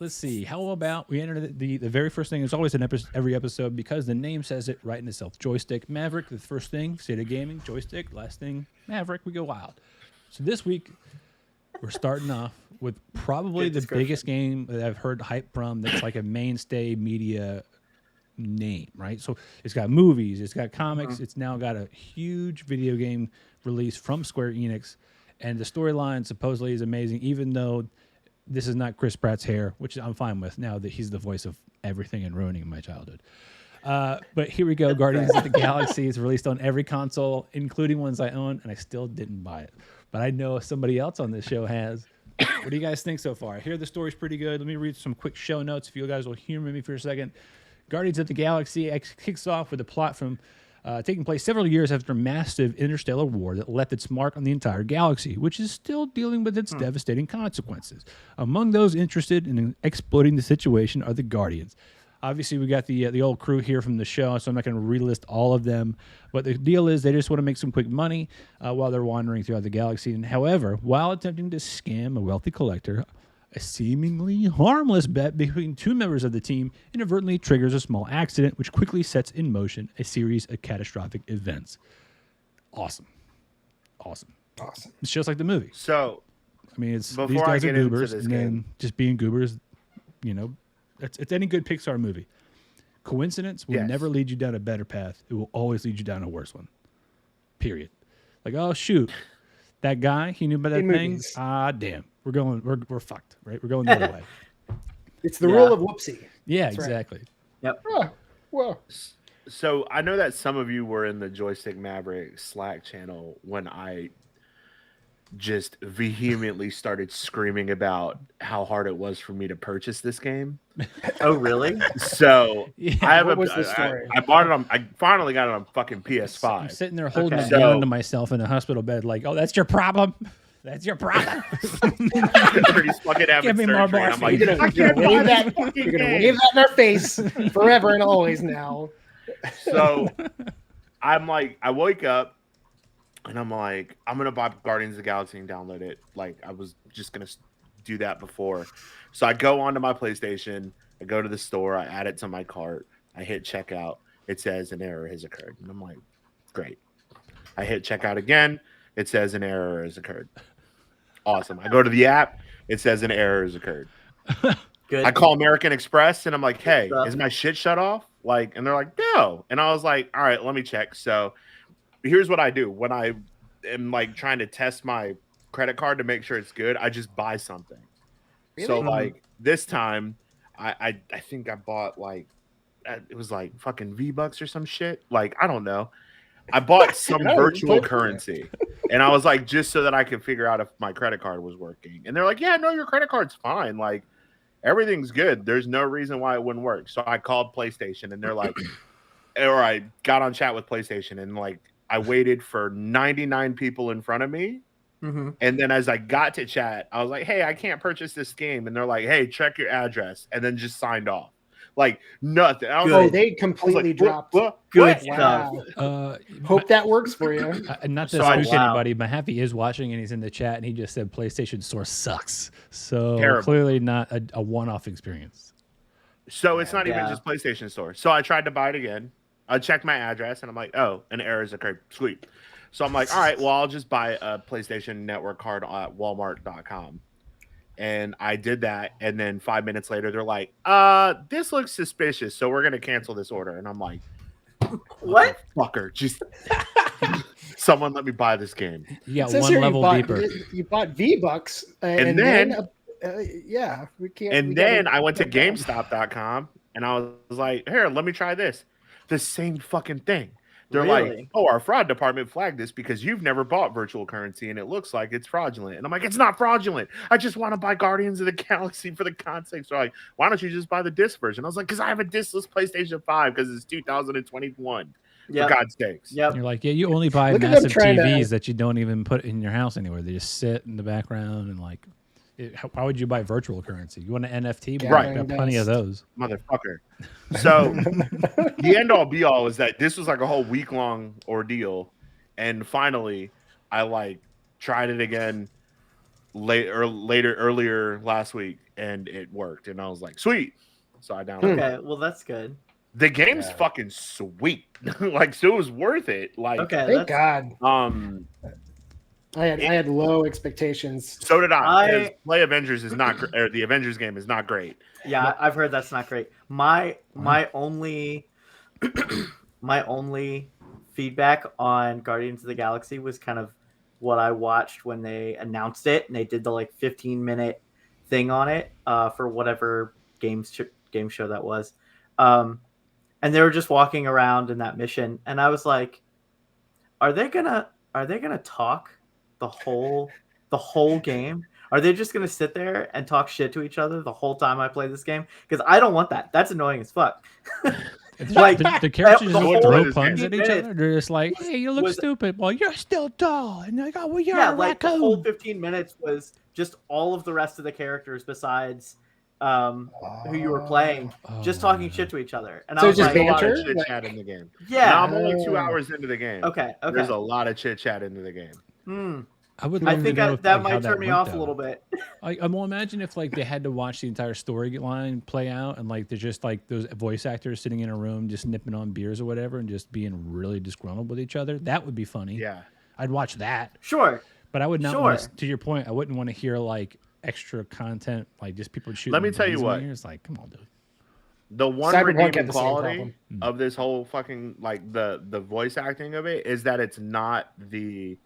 Let's see. How about we enter the very first thing is always an every episode because the name says it right in itself. Joystick Maverick. The first thing, State of Gaming, Joystick. Last thing, Maverick. We go wild. So this week we're starting off with probably the biggest game that I've heard hype from. That's like a mainstay media name, right? So it's got movies, it's got comics, it's now got a huge video game release from Square Enix, and the storyline supposedly is amazing, even though this is not Chris Pratt's hair, which I'm fine with now that he's the voice of everything and ruining my childhood. But here we go. Guardians of the Galaxy is released on every console, including ones I own, and I still didn't buy it. But I know somebody else on this show has. What do you guys think so far? I hear the story's pretty good. Let me read some quick show notes if you guys will humor me for a second. Guardians of the Galaxy kicks off with a plot from taking place several years after a massive interstellar war that left its mark on the entire galaxy, which is still dealing with its devastating consequences. Among those interested in exploiting the situation are the Guardians. Obviously, we got the old crew here from the show, so I'm not going to relist all of them. But the deal is they just want to make some quick money while they're wandering throughout the galaxy. And however, while attempting to scam a wealthy collector, a seemingly harmless bet between two members of the team inadvertently triggers a small accident, which quickly sets in motion a series of catastrophic events. Awesome. It's just like the movie. So, I mean, these guys are goobers, and then just being goobers, you know, it's any good Pixar movie. Coincidence will never lead you down a better path. It will always lead you down a worse one. Period. Like, oh shoot, that guy, he knew about that thing. Ah, damn. We're fucked, right? We're going the other way. It's the rule of whoopsie. Yeah, that's exactly. Right. Yep. Oh, well. So I know that some of you were in the Joystick Maverick Slack channel when I just vehemently started screaming about how hard it was for me to purchase this game. Oh, really? So What was the story? I bought it on. I finally got it on fucking PS5. I'm sitting there holding it down to myself in a hospital bed, like, oh, that's your problem. That's your problem. He's fucking having Give me more surgery. I'm like, You're gonna wave that in our face forever and always now. So I'm like, I wake up and I'm like, I'm gonna buy Guardians of the Galaxy and download it. Like I was just gonna do that before. So I go onto my PlayStation, I go to the store, I add it to my cart, I hit checkout. It says an error has occurred, and I'm like, great. I hit checkout again. It says an error has occurred. Awesome. I go to the app. It says an error has occurred. Good. I call American Express and I'm like, hey, is my shit shut off? Like, and they're like, no. And I was like, all right, let me check. So here's what I do. When I am like trying to test my credit card to make sure it's good, I just buy something. Really? So like this time, I think I bought like, it was like fucking V-Bucks or some shit. Like, I don't know. I bought some virtual currency and I was like, just so that I could figure out if my credit card was working. And they're like, yeah, no, your credit card's fine. Like everything's good. There's no reason why it wouldn't work. So I called PlayStation and they're like, or I got on chat with PlayStation and like, I waited for 99 people in front of me. Mm-hmm. And then as I got to chat, I was like, hey, I can't purchase this game. And they're like, hey, check your address. And then just signed off. Like nothing. They completely dropped. Good stuff. Hope that works for you. Not to spook anybody, but Happy is watching and he's in the chat and he just said PlayStation Store sucks. So clearly not a one-off experience. So it's not even just PlayStation Store. So I tried to buy it again. I checked my address and I'm like, oh, an error has occurred. Sweet. So I'm like, all right, well, I'll just buy a PlayStation Network card at Walmart.com. And I did that. And then 5 minutes later, they're like, this looks suspicious. So we're going to cancel this order. And I'm like, what? Fucker. Just someone let me buy this game. Yeah, one level deeper. You bought V-Bucks. And then we can't. And then I went to GameStop.com and I was like, here, let me try this. The same fucking thing. They're like, oh, our fraud department flagged this because you've never bought virtual currency and it looks like it's fraudulent. And I'm like, it's not fraudulent. I just want to buy Guardians of the Galaxy for the context. So like, why don't you just buy the disc version? I was like, because I have a discless PlayStation 5 because it's 2021. For God's sakes. Yep. You're like, yeah, you only buy massive TVs that you don't even put in your house anywhere. They just sit in the background and like, why would you buy virtual currency? You want an NFT? Right. Got plenty of those. Motherfucker. So the end all be all is that this was like a whole week long ordeal. And finally I like tried it again earlier last week. and it worked, and I was like, sweet. So I downloaded it. Okay, well that's good. The game's fucking sweet. Like, so it was worth it. Like, Okay, Thank God. I had low expectations. So did I. Play Avengers is not or the Avengers game is not great. Yeah, I've heard that's not great. My only feedback on Guardians of the Galaxy was kind of what I watched when they announced it, and they did the like 15-minute thing on it for whatever game show that was. And they were just walking around in that mission, and I was like, are they gonna talk the whole game? Are they just gonna sit there and talk shit to each other the whole time I play this game? Because I don't want that. That's annoying as fuck. Like the characters the just whole throw puns at each minutes other. They're just like, "Hey, you look stupid." Well, you're still tall, and like, "Oh, well, you're a like raccoon." the whole 15 minutes was just all of the rest of the characters besides who you were playing, just talking shit to each other. And So I was just like, a lot of banter? chit chat in the game. yeah, Now I'm only 2 hours into the game. okay. There's a lot of chit chat into the game. I would. I love think to know if, that like, how might turn me went, off a though. little bit. I will imagine if like they had to watch the entire storyline play out, and like there's just like those voice actors sitting in a room just nipping on beers or whatever, and just being really disgruntled with each other. That would be funny. Yeah. I'd watch that. Sure. But I would not. Sure. Want to your point, I wouldn't want to hear like extra content, like just people shooting. Let me tell you guns in what. my ears. Like, come on, dude. The one Cyberpunk redeeming had the same quality problem. of this whole fucking like the voice acting of it is that it's not the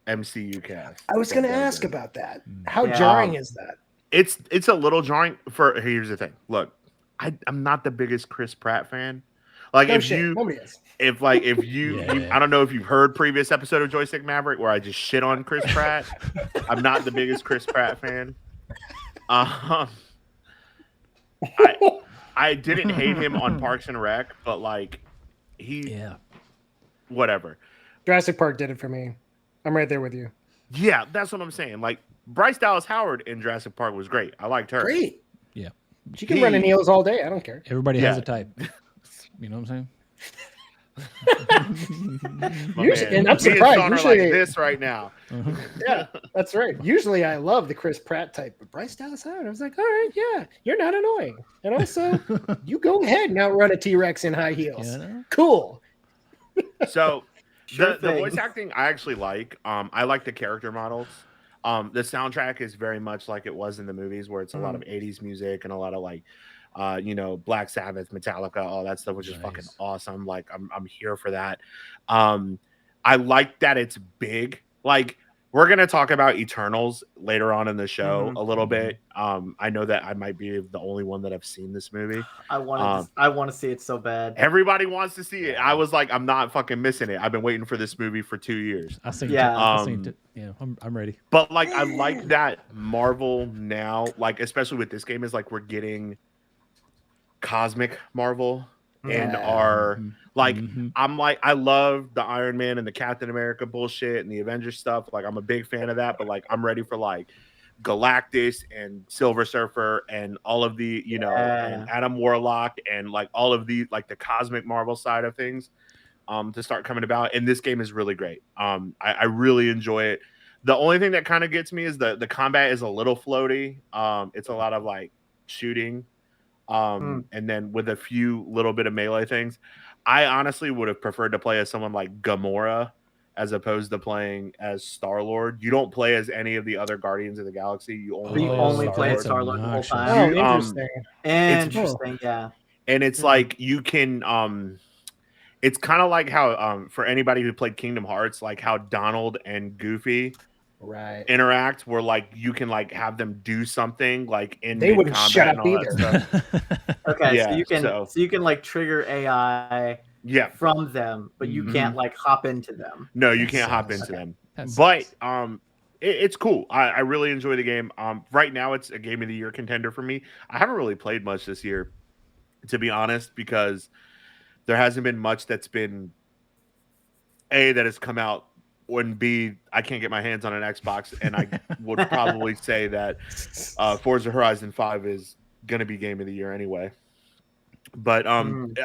MCU cast. I was going to that does ask it. about that. How Yeah. jarring is that? It's a little jarring. For here's the thing. Look, I'm not the biggest Chris Pratt fan. Like No if shit. you Nobody is. if you, Yeah. I don't know if you've heard previous episode of Joystick Maverick where I just shit on Chris Pratt. I'm not the biggest Chris Pratt fan. I didn't hate him on Parks and Rec, but like whatever. Jurassic Park did it for me. I'm right there with you. Yeah, that's what I'm saying. Like Bryce Dallas Howard in Jurassic Park was great. I liked her. Great. Yeah. She can run in heels all day. I don't care. Everybody has Yeah. a type. You know what I'm saying? Usually, and I'm Me and surprised. Sean are Usually, like this right now. yeah, that's right. Usually, I love the Chris Pratt type, but Bryce Dallas Howard, I was like, all right, yeah, you're not annoying, and also, you go ahead and outrun a T-Rex in high heels. Yeah. Cool. So Sure the thing. voice acting I actually like. I like the character models. The soundtrack is very much like it was in the movies, where it's a lot of 80s music and a lot of like Black Sabbath, Metallica, all that stuff, which is fucking awesome. Like I'm here for that. I like that it's big. Like we're gonna talk about Eternals later on in the show a little bit. I know that I might be the only one that have seen this movie. I want to see it so bad. Everybody wants to see it. I was like, I'm not fucking missing it. I've been waiting for this movie for 2 years. I think. Yeah. I think. Yeah. I'm ready. But like, I like that Marvel now, like especially with this game, is like we're getting cosmic Marvel in our like. I'm like, I love the Iron Man and the Captain America bullshit and the Avengers stuff. Like, I'm a big fan of that. But like, I'm ready for like Galactus and Silver Surfer and all of the and Adam Warlock and like all of the like the cosmic Marvel side of things to start coming about. And this game is really great. I really enjoy it. The only thing that kind of gets me is the combat is a little floaty. It's a lot of like shooting and then with a few little bit of melee things. I honestly would have preferred to play as someone like Gamora as opposed to playing as Star-Lord. You don't play as any of the other Guardians of the Galaxy. You only Play as Star-Lord. Star-Lord the whole obnoxious. time. Oh, interesting. Interesting, yeah. And it's like you can it's kind of like how for anybody who played Kingdom Hearts, like how Donald and Goofy Right. interact, where like you can like have them do something like in They wouldn't mid-combat shut and up all that stuff. Okay, Yeah, so you can like trigger AI Yeah. from them, but you can't like hop into them. No, you can't hop into them. That But sucks. it's cool. I really enjoy the game. Right now it's a game of the year contender for me. I haven't really played much this year, to be honest, because there hasn't been much that's been A, that has come out, and B, I can't get my hands on an Xbox, and I would probably say that Forza Horizon 5 is gonna be game of the year anyway. But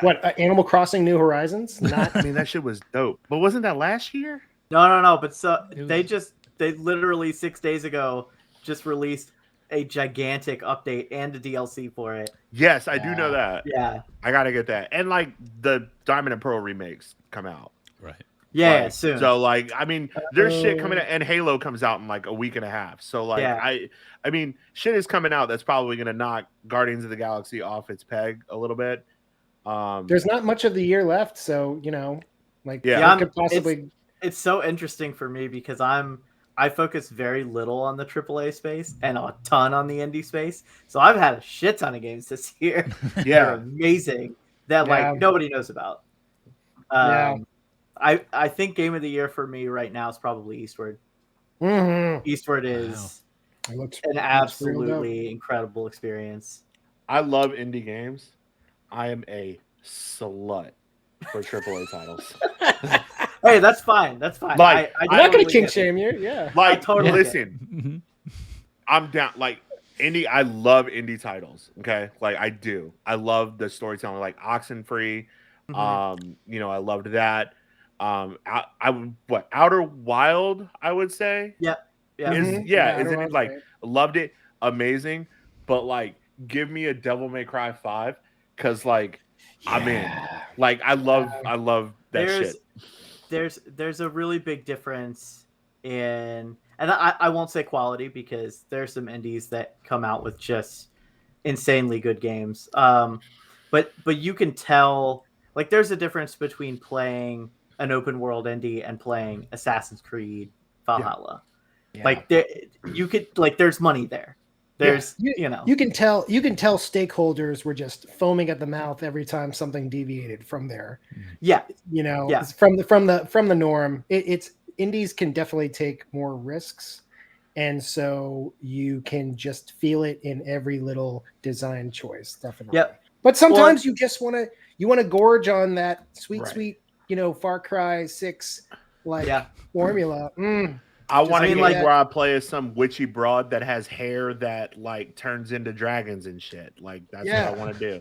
What, Animal Crossing New Horizons? Not. I mean, that shit was dope. But wasn't that last year? No. But It they literally 6 days ago just released a gigantic update and a DLC for it. Yes, I do know that. Yeah. I gotta get that. And like the Diamond and Pearl remakes come out. Right. Yeah, Like, soon. So like, I mean, there's shit coming out, and Halo comes out in like a week and a half. So like, Yeah. I mean, shit is coming out that's probably gonna knock Guardians of the Galaxy off its peg a little bit. There's not much of the year left, so like Yeah. what could possibly. It's so interesting for me because I focus very little on the AAA space and a ton on the indie space. So I've had a shit ton of games this year. They're Yeah. amazing that like nobody knows about. I think game of the year for me right now is probably Eastward. Eastward is an absolutely incredible experience. I love indie games. I am a slut for AAA titles. Hey, that's fine. That's fine. Like, I'm not going to kink shame you. Yeah. Like, totally listen, I'm down. Like, indie, I love indie titles. Okay. Like, I do. I love the storytelling, like Oxenfree. You know, I loved that. Outer Wild, I would say. Yep. Yeah. Isn't it like loved it? Amazing. But like, give me a Devil May Cry 5 because like I'm in. Like, I love that shit. There's a really big difference in, and I won't say quality because there's some indies that come out with just insanely good games. But you can tell like there's a difference between playing an open world indie and playing Assassin's Creed Valhalla. Yeah. Like you could like there's money there. There's you can tell stakeholders were just foaming at the mouth every time something deviated from their from the norm. It's indies can definitely take more risks, and so you can just feel it in every little design choice. Definitely. Yep. But sometimes you just want to gorge on that sweet Far Cry 6 formula. I want to like where I play as some witchy broad that has hair that like turns into dragons and shit. Like that's what I want to do.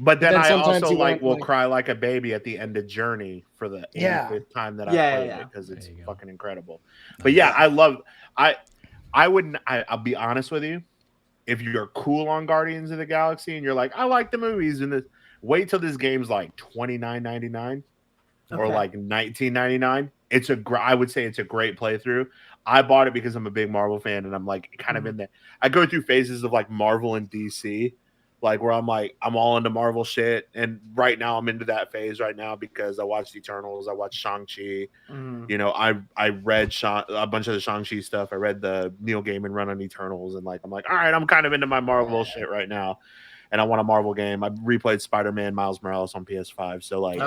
But then I also will cry like a baby at the end of Journey for the 85th time that I played it because it's fucking incredible. But yeah, I love. I'll be honest with you. If you're cool on Guardians of the Galaxy and you're like, I like the movies and wait till this game's like $29.99 or like $19.99. I would say it's a great playthrough. I bought it because I'm a big Marvel fan and I'm like kind of in there. I go through phases of like Marvel and DC, like where I'm like, I'm all into Marvel shit. And right now I'm into that phase right now because I watched Eternals. I watched Shang-Chi. You know, I read a bunch of the Shang-Chi stuff. I read the Neil Gaiman run on Eternals. And like, I'm like, all right, I'm kind of into my Marvel shit right now. And I want a Marvel game. I replayed Spider-Man Miles Morales on PS5. So like,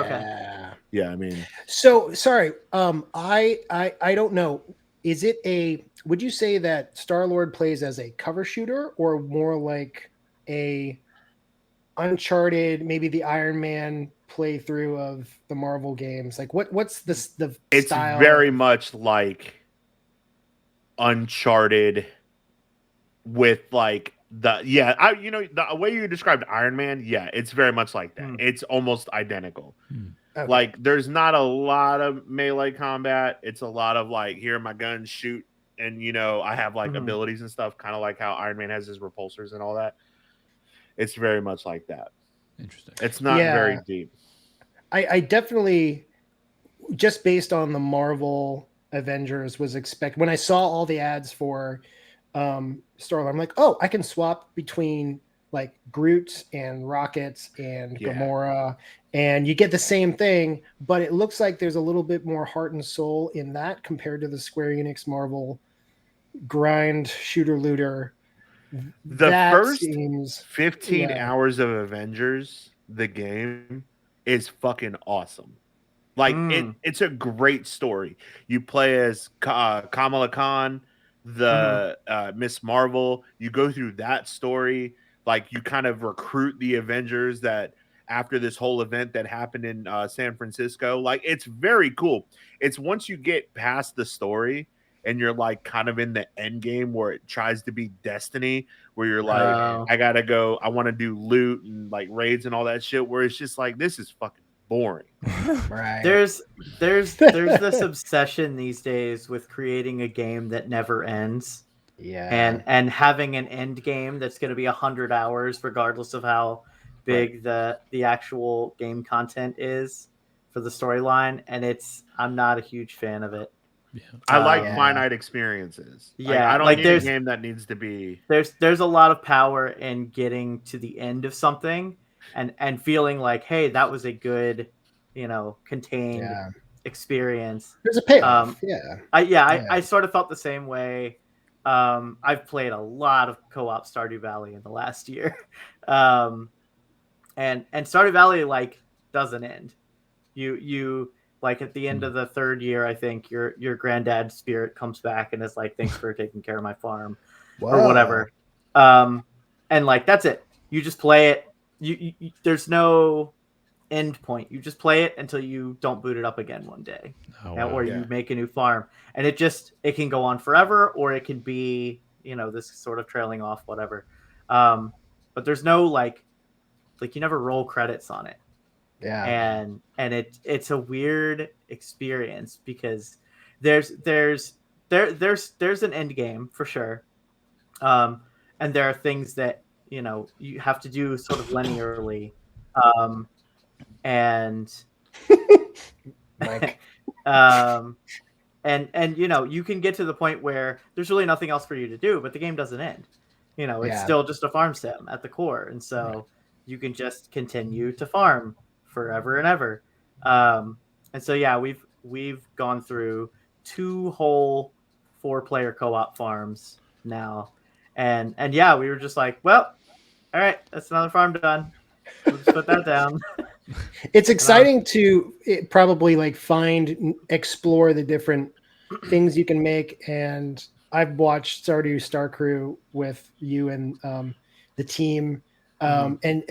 yeah, I mean. So sorry, I don't know. Is it would you say that Star-Lord plays as a cover shooter or more like a Uncharted, maybe the Iron Man playthrough of the Marvel games? Like what's the style? It's very much like Uncharted with like the way you described Iron Man, it's very much like that. It's almost identical. Okay. Like there's not a lot of melee combat. It's a lot of like, here are my guns, shoot, and I have like abilities and stuff, kind of like how Iron Man has his repulsors and all that. It's very much like that. Interesting. It's not very deep. I definitely, just based on the Marvel Avengers, was when I saw all the ads for Star-Lord, I'm like, oh, I can swap between like Groot and Rockets and Gamora, and you get the same thing, but it looks like there's a little bit more heart and soul in that compared to the Square Enix Marvel grind shooter looter. The first 15 hours of Avengers, the game, is fucking awesome. Like it's a great story. You play as Kamala Khan, the Miss Marvel. You go through that story. Like you kind of recruit the Avengers that after this whole event that happened in San Francisco. Like it's very cool. It's once you get past the story and you're like kind of in the end game where it tries to be Destiny, where you're like, I gotta go, I want to do loot and like raids and all that shit, where it's just like, this is fucking boring. Right. There's this obsession these days with creating a game that never ends. and having an end game that's going to be 100 hours, regardless of how big the actual game content is for the storyline. And I'm not a huge fan of it. Yeah. I like finite experiences. Yeah, I don't like need a game that needs to be. There's a lot of power in getting to the end of something and feeling like, hey, that was a good, contained experience. There's a payoff. I sort of felt the same way. I've played a lot of co-op Stardew Valley in the last year, and Stardew Valley doesn't end. You like at the end of the third year, I think your granddad's spirit comes back and is like, thanks for taking care of my farm or whatever. And that's it. You just play it. You there's no end point. You just play it until you don't boot it up again one day, or you make a new farm, and it can go on forever, or it can be this sort of trailing off, whatever. But there's no you never roll credits on it. Yeah, and it's a weird experience because there's an end game for sure, and there are things that you have to do sort of linearly, and and you can get to the point where there's really nothing else for you to do, but the game doesn't end. It's still just a farm sim at the core, and so you can just continue to farm forever and ever. And so we've gone through 2 whole 4-player co-op farms now, and we were just like, well, all right, that's another farm done. We'll just put that down. It's exciting to probably explore the different things you can make. And I've watched Stardew Star Crew with you and the team. And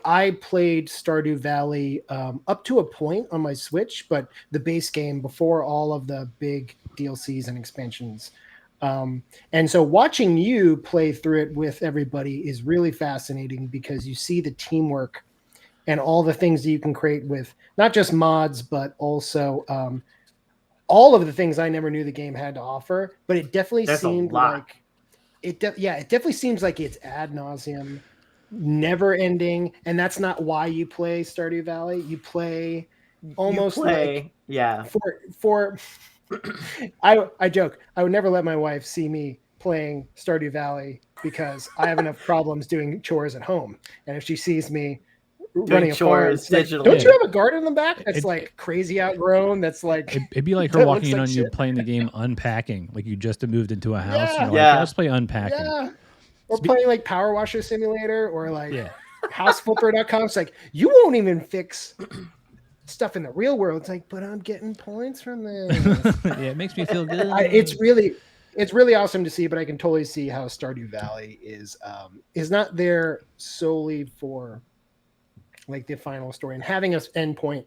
I played Stardew Valley up to a point on my Switch, but the base game before all of the big DLCs and expansions. And so watching you play through it with everybody is really fascinating because you see the teamwork and all the things that you can create with not just mods, but also all of the things I never knew the game had to offer. But it definitely seemed like it definitely seems like it's ad nauseum, never ending. And that's not why you play Stardew Valley. You play almost for I joke. I would never let my wife see me playing Stardew Valley because I have enough problems doing chores at home. And if she sees me running chores digitally, don't you have a garden in the back that's crazy outgrown? That's it'd be like her walking in on you playing the game Unpacking, like you just moved into a house. Let's play Unpacking. Yeah. Or playing Power Washer Simulator or houseflipper.com. It's you won't even fix stuff in the real world. It's but I'm getting points from this. It makes me feel good. It's really awesome to see, but I can totally see how Stardew Valley is not there solely for the final story, and having an endpoint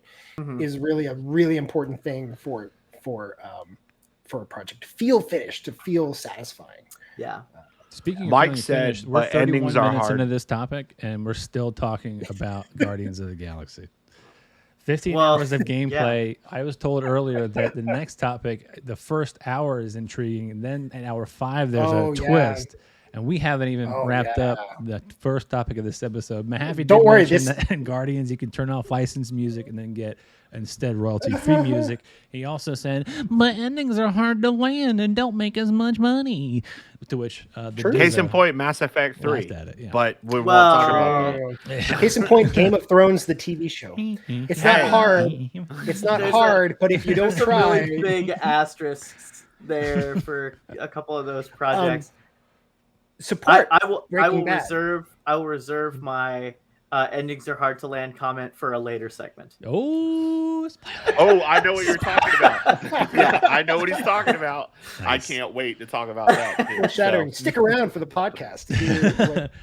is really a really important thing for a project to feel finished, to feel satisfying. Yeah. Speaking of Mike said, finished, we're 31 endings are minutes hard into this topic, and we're still talking about Guardians of the Galaxy. 15 hours of gameplay. I was told earlier that the next topic, the first hour is intriguing, and then in hour 5 there's a twist. And we haven't even wrapped up the first topic of this episode. Mahaffey did mention that in Guardians you can turn off licensed music and then get instead royalty-free music. He also said, but endings are hard to land and don't make as much money. To which case in point, Mass Effect 3. But we won't talk about that. Case in point, Game of Thrones, the TV show. It's not hard. It's not hard, but if you don't try, really big asterisks there for a couple of those projects. Support. I will reserve my endings are hard to land comment for a later segment. I know what you're talking about. I know what he's talking about. Nice. I can't wait to talk about that. Shattering. Stick around for the podcast to hear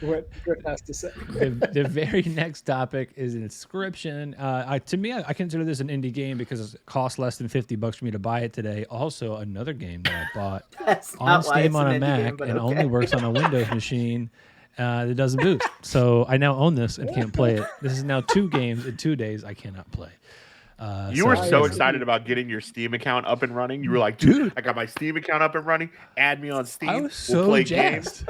what Griff has to say. The very next topic is Inscryption. To me, I consider this an indie game because it costs less than $50 for me to buy it today. Also, another game that I bought on Steam on a Mac and only works on a Windows machine. That doesn't boot. So I now own this and can't play it. This is now 2 games in 2 days I cannot play. You were so yes. excited about getting your Steam account up and running. You were like, Dude. I got my Steam account up and running. Add me on Steam. I was We'll so play jazzed.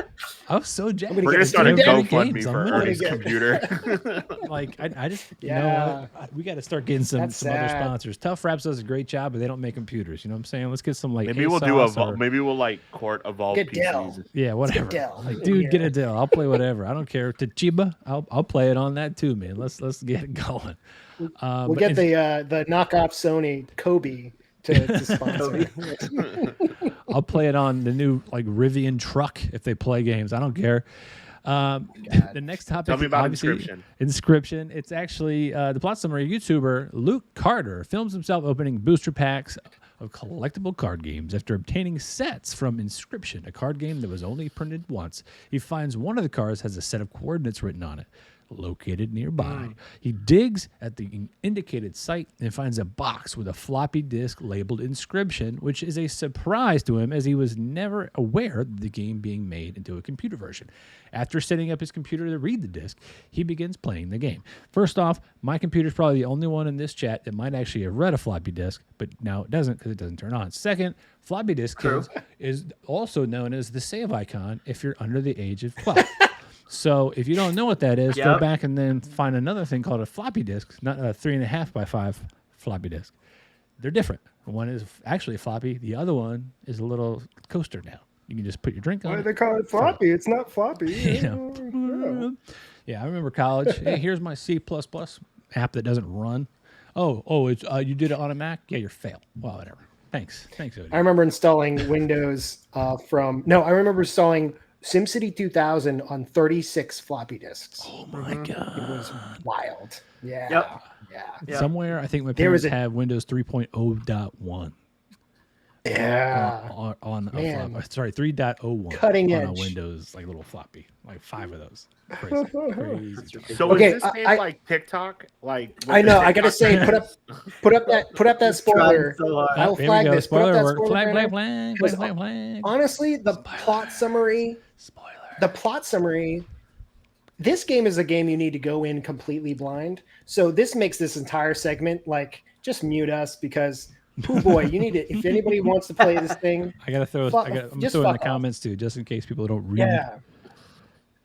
I was so jazzed. gonna We're gonna get start a Steam Deck GoFundMe games. for I'm Ernie's gonna computer. Like I just Yeah. you know what? We got to start getting some other sad. sponsors. Tough Wraps does a great job, but they don't make computers. You know what I'm saying? Let's get some like Maybe we'll do ASOS or- maybe we'll like court evolve Get Dell. PCs. yeah, whatever. Dell. Like, dude, get a Dell. I'll play whatever. I don't care. Toshiba, I'll play it on that too, man. Let's get it going. We'll But get if- the knockoff Sony Kobe to sponsor. I'll play it on the new like Rivian truck if they play games. I don't care. The next topic. Tell me about obviously, Inscryption. Inscryption. It's actually the plot summary. YouTuber Luke Carter films himself opening booster packs of collectible card games after obtaining sets from Inscryption, a card game that was only printed once. He finds one of the cards has a set of coordinates written on it, located nearby. He digs at the indicated site and finds a box with a floppy disk labeled Inscryption, which is a surprise to him as he was never aware of the game being made into a computer version. After setting up his computer to read the disk, he begins playing the game. First off, my computer is probably the only one in this chat that might actually have read a floppy disk, but now it doesn't because it doesn't turn on. Second, floppy disk is also known as the save icon if you're under the age of 12. So if you don't know what that is, go Yep. back and then find another thing called a floppy disk, not a 3.5 by 5 floppy disk. They're different. One is actually floppy. The other one is a little coaster now. You can just put your drink on Why it. do they call it floppy? It's not floppy. You know. Yeah, I remember college. Hey, here's my C++ app that doesn't run. Oh, it's you did it on a Mac? Yeah, you're fail. Well, whatever. Thanks, Odie. I remember installing Windows I remember installing SimCity 2000 on 36 floppy disks. Oh my It god. was wild. Yeah. Yep. Yeah. Yeah. Somewhere I think my There was parents have Windows 3.0.1. Yeah. On Man. sorry, 3.01 Cutting on a edge. Windows like little floppy, like 5 of those. Crazy. So Okay, is this game I- like TikTok? Like I know. I gotta say, put up that spoiler. So hard. I'll Here we flag go. this. Put up Spoiler that alert. spoiler Flag, banner. flag, flag, Because flag, flag. Honestly, the plot summary. Spoiler. The plot summary. This game is a game you need to go in completely blind. So this makes this entire segment like just mute us because, oh boy, you need to. If anybody wants to play this thing, I gotta throw. Fuck- I'm just throwing in the fuck off. comments too, just in case people don't read.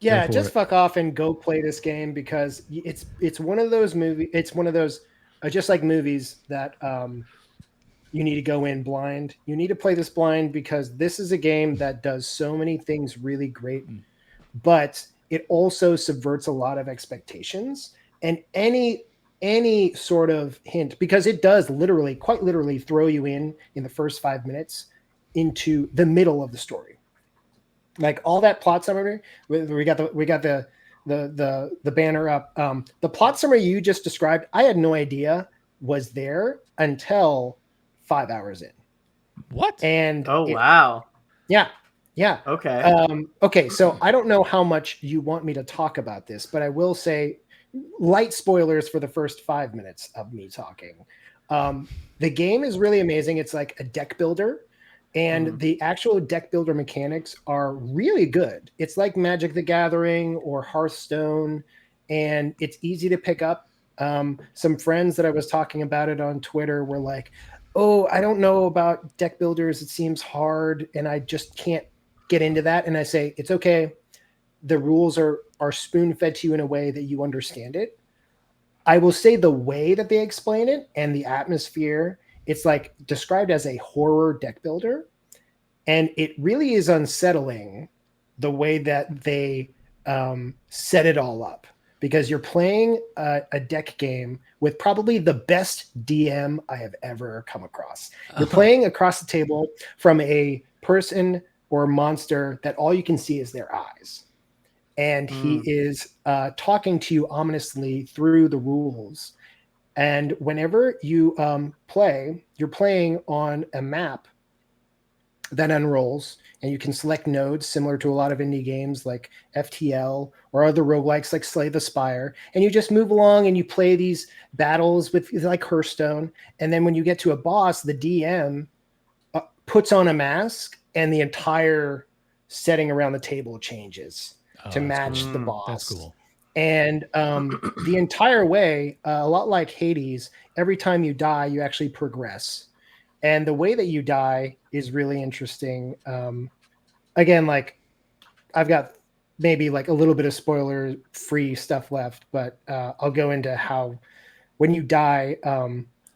yeah, for just it. fuck off and go play this game because it's one of those It's one of those just like movies that you need to go in blind. You need to play this blind because this is a game that does so many things really great, but it also subverts a lot of expectations and any sort of hint because it does quite literally throw you in the first 5 minutes into the middle of the story. Like all that plot summary, we got the banner up. The plot summary you just described, I had no idea was there until 5 hours in. What? And Wow. yeah. Okay. Okay, so I don't know how much you want me to talk about this, but I will say light spoilers for the first 5 minutes of me talking. The game is really amazing. It's like a deck builder, and the actual deck builder mechanics are really good. It's like Magic the Gathering or Hearthstone, and it's easy to pick up. Some friends that I was talking about it on Twitter were like, oh, I don't know about deck builders. It seems hard, and I just can't get into that. And I say, it's okay. The rules are spoon-fed to you in a way that you understand it. I will say the way that they explain it and the atmosphere, it's like described as a horror deck builder. And it really is unsettling the way that they set it all up. Because you're playing a deck game with probably the best DM I have ever come across. You're playing across the table from a person or a monster that all you can see is their eyes. And he is talking to you ominously through the rules. And whenever you play, you're playing on a map that unrolls, and you can select nodes similar to a lot of indie games like FTL or other roguelikes like Slay the Spire. And you just move along and you play these battles with like Hearthstone. And then when you get to a boss, the DM puts on a mask and the entire setting around the table changes to match the boss. That's cool. And the entire way, a lot like Hades, every time you die, you actually progress. And the way that you die is really interesting. Again, like I've got maybe like a little bit of spoiler free stuff left, but I'll go into how when you die,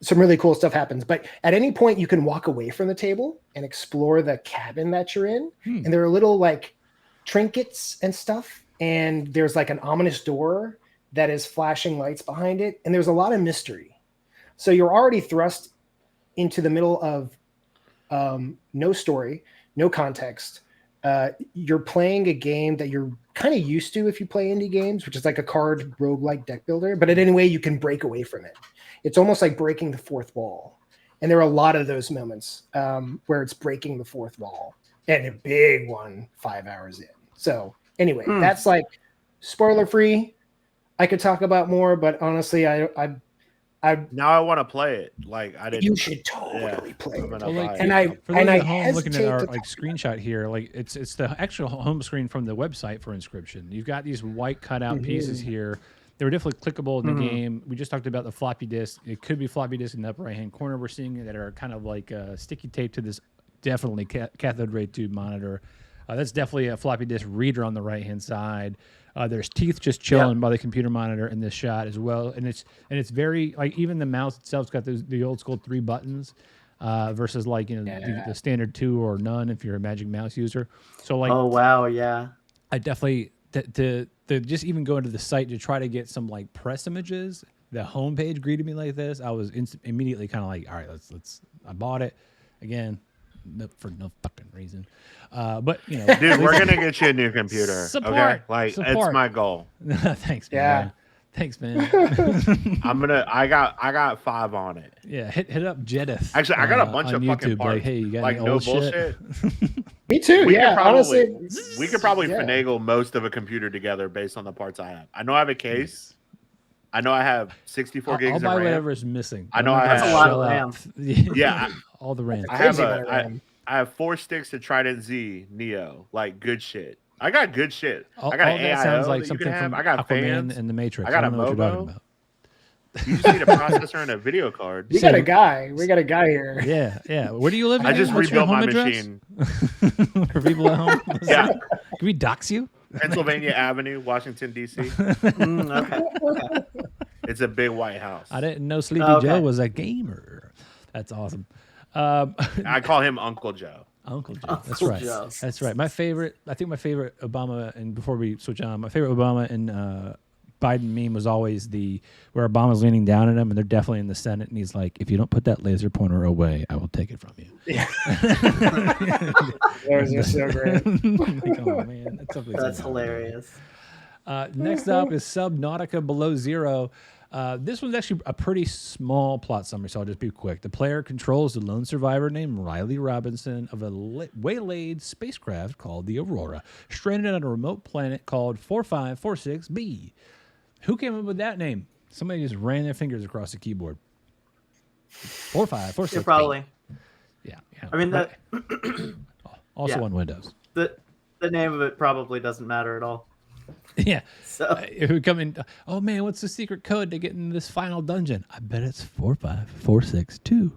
some really cool stuff happens. But at any point, you can walk away from the table and explore the cabin that you're in. And there are little like trinkets and stuff. And there's like an ominous door that is flashing lights behind it. And there's a lot of mystery. So you're already thrust into the middle of no story, no context. You're playing a game that you're kind of used to if you play indie games, which is like a card roguelike deck builder, but in any way you can break away from it. It's almost like breaking the fourth wall. And there are a lot of those moments where it's breaking the fourth wall, and a big one 5 hours in. So anyway, that's like spoiler free. I could talk about more, but honestly, now I want to play it. Like I didn't. You should totally play it. Well, like, And I for those and I at home looking at our hesitate to like screenshot here, like it's the actual home screen from the website for Inscryption. You've got these white cutout pieces here. They were definitely clickable in the game. We just talked about the floppy disk. It could be floppy disk in the upper right hand corner. We're seeing that are kind of like sticky tape to this definitely cathode ray tube monitor. That's definitely a floppy disk reader on the right hand side. There's teeth just chilling by the computer monitor in this shot as well, and it's very like even the mouse itself's got the old school 3 buttons versus like the standard 2 or none if you're a Magic Mouse user. So like oh wow, yeah, I definitely to just even go into the site to try to get some like press images. The homepage greeted me like this. I was immediately kind of like, all right, let's. I bought it again. For no fucking reason, but dude, we're gonna get you a new computer. Support, okay, like support. it's my goal. Thanks, man. Yeah. Thanks, man. I got 5 on it. Yeah, hit up Jedith. Actually, I got a bunch of YouTube, fucking parts. like, hey, you got like any no old bullshit. Me too. Honestly, we could probably finagle most of a computer together based on the parts I have. I know I have a case. I know I have 64 gigs I'll of buy RAM. whatever is missing. I know I have a lot of RAM. Yeah, all the RAM. I have 4 sticks of Trident Z Neo, like good shit. I got good shit. I got all an that AIO sounds like that you something can have. from I got Aquaman fans. and the Matrix. I got don't a know what you're talking Mobo. about. You just need a processor and a video card. we got a guy. We got a guy here. Yeah. Where do you live? I just What's your rebuilt my home address? machine. For people at home. Yeah, Can we dox you? Pennsylvania Avenue, Washington D.C. Okay. It's a big white house. I didn't know Sleepy Joe was a gamer. That's awesome. I call him Uncle Joe. Uncle Joe. That's Uncle right. Joe. That's right. I think my favorite Obama, and before we switch on, my favorite Obama and Biden meme was always where Obama's leaning down at him, and they're definitely in the Senate, and he's like, "If you don't put that laser pointer away, I will take it from you." Yeah. Those are so great. Like, oh man, That's hilarious. Next up is Subnautica Below Zero. This one's actually a pretty small plot summary, so I'll just be quick. The player controls the lone survivor named Riley Robinson of a waylaid spacecraft called the Aurora, stranded on a remote planet called 4546b. Who came up with that name? Somebody just ran their fingers across the keyboard. 4546b. Yeah, probably. Yeah. I mean, Also on Windows. the name of it probably doesn't matter at all. Yeah. So It would come in. Oh man, what's the secret code to get in this final dungeon? I bet it's 45462,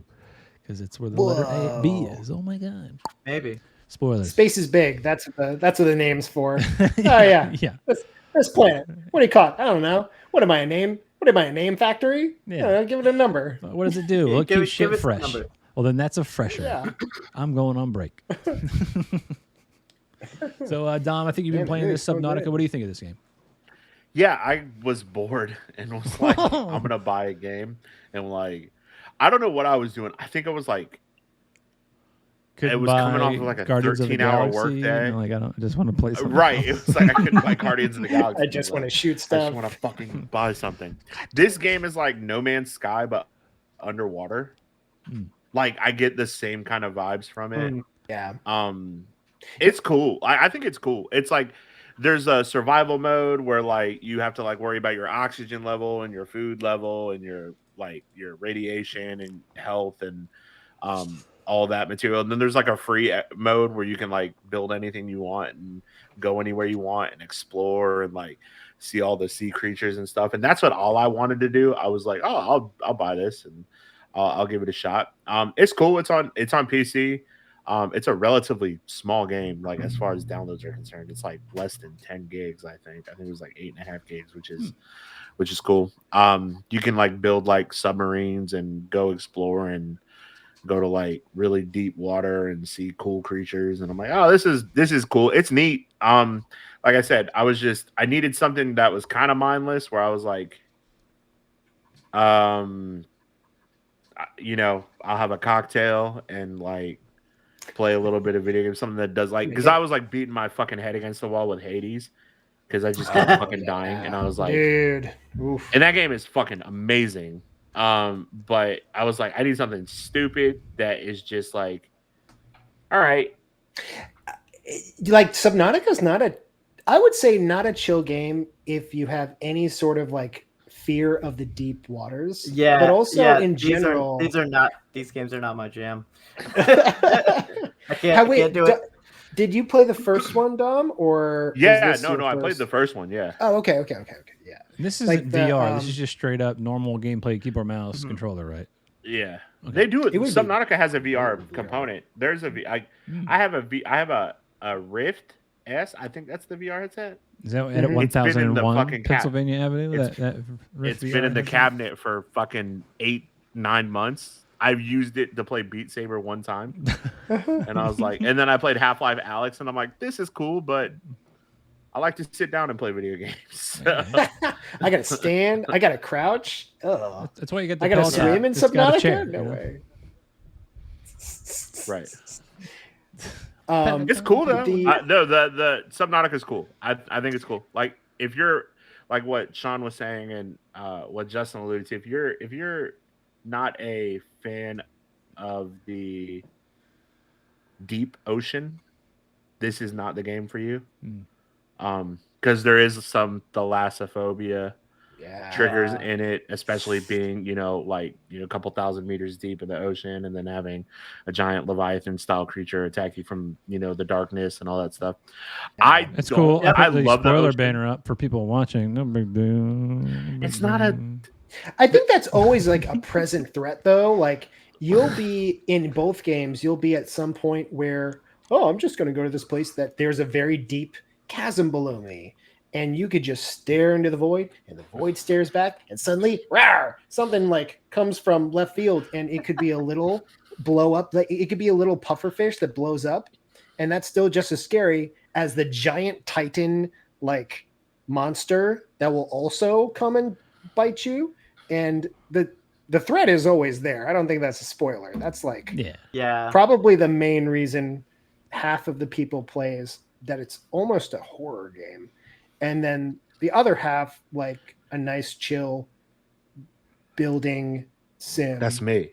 because it's where the letter A B is. Oh my god. maybe. Spoilers. Space is big. That's what the name's for. Oh yeah. Yeah. This planet. What do you call it? I don't know. What am I, a name? What am I, a name factory? Yeah. Give it a number. What does it do? Well, it Give keeps it shit some fresh. number. Well, then that's a fresher. Yeah. I'm going on break. So, Dom, I think you've been playing this Subnautica. What do you think of this game? Yeah, I was bored and was like, I'm gonna buy a game, and like, I don't know what I was doing. I think I was like, Couldn't it was coming off of like a Guardians of the 13-hour Galaxy, workday. Like I just want to play something. Right. It was like I couldn't buy Guardians of the Galaxy. I just want to shoot I just stuff. want to fucking buy something. This game is like No Man's Sky, but underwater. Like I get the same kind of vibes from it. Yeah. It's cool. I think it's cool. It's like there's a survival mode where like you have to like worry about your oxygen level and your food level and your like your radiation and health and all that material. And then there's like a free mode where you can like build anything you want and go anywhere you want and explore and like see all the sea creatures and stuff. And that's what all I wanted to do. I was like, oh, I'll buy this and I'll give it a shot. It's cool. It's on PC. It's a relatively small game, like as far as downloads are concerned. It's like less than 10 gigs, I think. I think it was like 8.5 gigs, which is cool. You can like build like submarines and go explore and go to like really deep water and see cool creatures. And I'm like, oh, this is cool. It's neat. Like I said, I needed something that was kind of mindless, where I was like, you know, I'll have a cocktail and like play a little bit of video games, something that does like, because I was like beating my fucking head against the wall with Hades because I just kept fucking dying, and I was like, dude, oof. And that game is fucking amazing. But I was like, I need something stupid that is just like, all right. Like Subnautica is I would say not a chill game if you have any sort of like fear of the deep waters. Yeah, but also in general, these games are not my jam. I can't do it. Did you play the first one, Dom? Or yeah, no, I played the first one. Yeah. Oh, okay. Yeah. This isn't like VR. This is just straight up normal gameplay, keyboard, mouse, controller, right? Yeah, okay. They do it. Subnautica has a VR component. There's I have a Rift S. I think that's the VR headset. Is that at 1001 Pennsylvania Avenue? It's been in the cabinet for fucking 8-9 months. I've used it to play Beat Saber one time, and I was like, and then I played Half-Life Alyx, and I'm like, this is cool, but I like to sit down and play video games. So. I gotta stand. I gotta crouch. Oh, that's why you get. I gotta swim in Subnautica. Chair, no way. Right. It's cool though. The Subnautica is cool. I think it's cool. Like if you're like what Sean was saying and what Justin alluded to, if you're not a fan of the deep ocean, this is not the game for you. Because there is some thalassophobia triggers in it, especially being, a couple thousand meters deep in the ocean and then having a giant Leviathan style creature attack you from, the darkness and all that stuff. It's cool. I love the spoiler banner up for people watching. No big deal. It's not a. I think that's always like a present threat, though. Like you'll be in both games, you'll be at some point where, I'm just going to go to this place that there's a very deep chasm below me, and you could just stare into the void, and the void stares back, and suddenly, rawr, something like comes from left field, and it could be a little blow up. Like it could be a little pufferfish that blows up, and that's still just as scary as the giant Titan like monster that will also come and bite you. And the threat is always there. I don't think that's a spoiler. That's like probably the main reason half of the people plays that it's almost a horror game. And then the other half, like a nice chill building sim. That's me.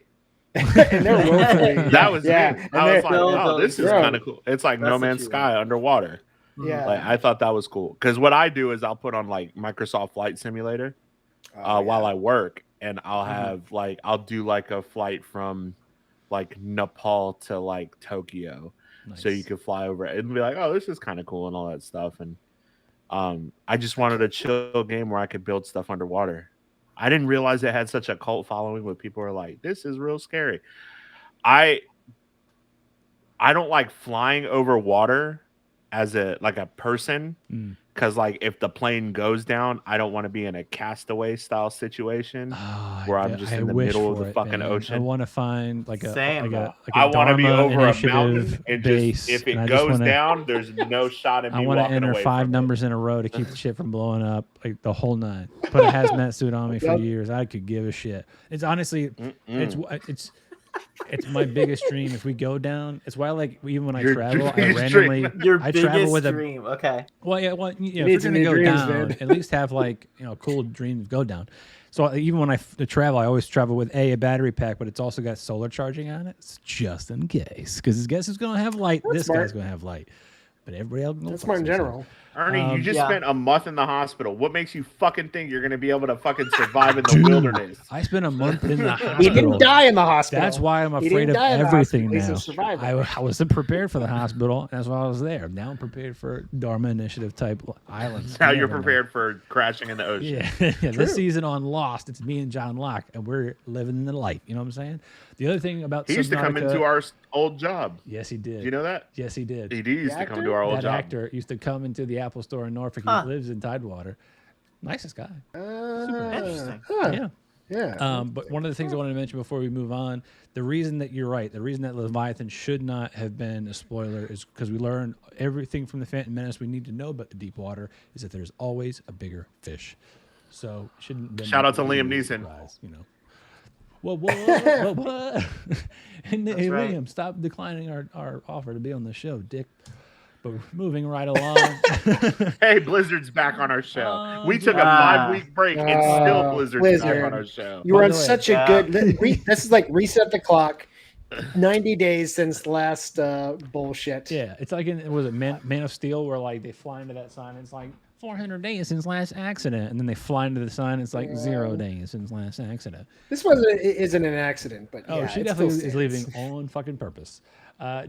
And they're woefully, that was me. I was like, oh, this is kind of cool. It's like No Man's Sky underwater. Yeah. Like, I thought that was cool. Because what I do is I'll put on like Microsoft Flight Simulator while I work. And I'll have I'll do like a flight from like Nepal to like Tokyo. Nice. So you could fly over it and be like, oh, this is kind of cool and all that stuff. And I just wanted a chill game where I could build stuff underwater. I didn't realize it had such a cult following where people are like, this is real scary. I don't like flying over water as a person. Because like if the plane goes down, I don't want to be in a Castaway style situation where I'm just in the middle of the fucking ocean. I want to find like a I want to be over a mountain and base, just if it goes down, there's no shot of me. I want to enter 5 numbers in a row to keep the shit from blowing up like the whole night. Put a hazmat suit on me for years. I could give a shit. It's honestly, it's my biggest dream if we go down. It's why even when I travel, I randomly I travel with dream. Okay. Well, yeah. Well, if we're gonna go down, at least have cool dreams go down. So even when I travel, I always travel with a battery pack, but it's also got solar charging on it. It's just in case, because guess who's gonna have light? This guy's gonna have light, but everybody else. That's smart in general. Ernie, you just Yeah. spent a month in the hospital. What makes you fucking think you're going to be able to fucking survive in the Dude, wilderness? I spent a month in the He hospital. didn't die in the hospital. That's why I'm He afraid didn't of die in the everything hospital. He's a now. survivor. I wasn't prepared for the hospital. That's why I was there. Now I'm prepared for Dharma Initiative type islands. Now You you're never know. prepared for crashing in the ocean. Yeah, yeah. This season on Lost, it's me and John Locke, and we're living the life. You know what I'm saying? The other thing about He used to come Subnautica- into our old job. Yes, he did. Do you know that? Yes, he did. He used to come to our old That job. actor used to come into the Apple Store in Norfolk. Huh. He lives in Tidewater. Nicest guy. Interesting. Yeah. Yeah. But one of the things I wanted to mention before we move on, the reason that you're right, the reason that Leviathan should not have been a spoiler is because we learned everything from the Phantom Menace we need to know about the deep water is that there's always a bigger fish. So shouldn't have been Shout out to a Liam big Neeson. surprise, you know. What? And hey, right. Liam, stop declining our offer to be on the show, Dick. But moving right along. Hey, Blizzard's back on our show. We took a Ah. 5-week break, and still Blizzard's back Blizzard. on our show. You were By on the way, such a good. This is like reset the clock. 90 days since last bullshit. Yeah, it's like was it Man of Steel where like they fly into that sign and it's like 400 days since last accident, and then they fly into the sign and it's like 0 days since last accident. This isn't an accident, but Oh, yeah, she it definitely still is stands. leaving on fucking purpose.